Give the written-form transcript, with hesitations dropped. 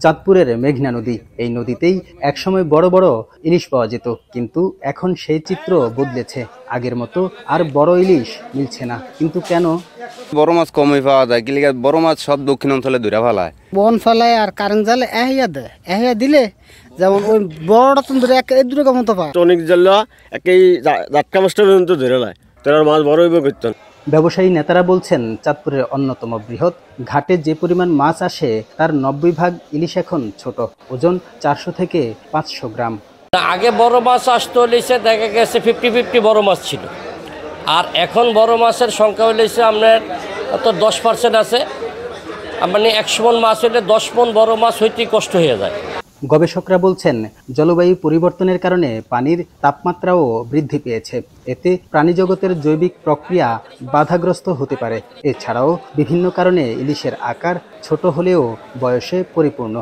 চাঁদপুরের মেঘনা নদী, এই নদীতেই একসময় বড় বড় ইলিশ পাওয়া যেত, কিন্তু এখন সেই চিত্র বদলেছে। আগের মতো আর বড় ইলিশ মিলছে না, কিন্তু কেন? বড় মাছ কমই পাওয়া যায়, কি বড় মাছ সব দক্ষিণ অঞ্চলে ধরে ফেলায়, বন ফেলায় আর কারেন্ট জালে এহিয়া দিলে যেমন ওই বড়টা তো ধরে এক দুটো মতো পায়। অনেক জাল্লা একই জাটকা মাছটা পর্যন্ত ধরে লায়, তার মাছ বড় হইব করতেন। ব্যবসায়ী নেতারা বলছেন, চাঁদপুরের অন্যতম বৃহৎ ঘাটে যে পরিমাণ মাছ আসে তার 90% ইলিশ এখন ছোট, ওজন 400 থেকে 500 গ্রাম। আগে বড় মাছ আসতো হইলেছে দেখা গেছে 50-50 বড় মাছ ছিল, আর এখন বড় মাছের সংখ্যা হইলেছে আপনার তো 10% আছে। মানে 100 মণ মাছ হইলে 10 মণ বড় মাছ হইতেই কষ্ট হয়ে যায়। গবেষকরা বলছেন, জলবায়ু পরিবর্তনের কারণে পানির তাপমাত্রাও বৃদ্ধি পেয়েছে, এতে প্রাণীজগতের জৈবিক প্রক্রিয়া বাধাগ্রস্ত হতে পারে। এছাড়াও বিভিন্ন কারণে ইলিশের আকার ছোট হলেও বয়সে পরিপূর্ণ।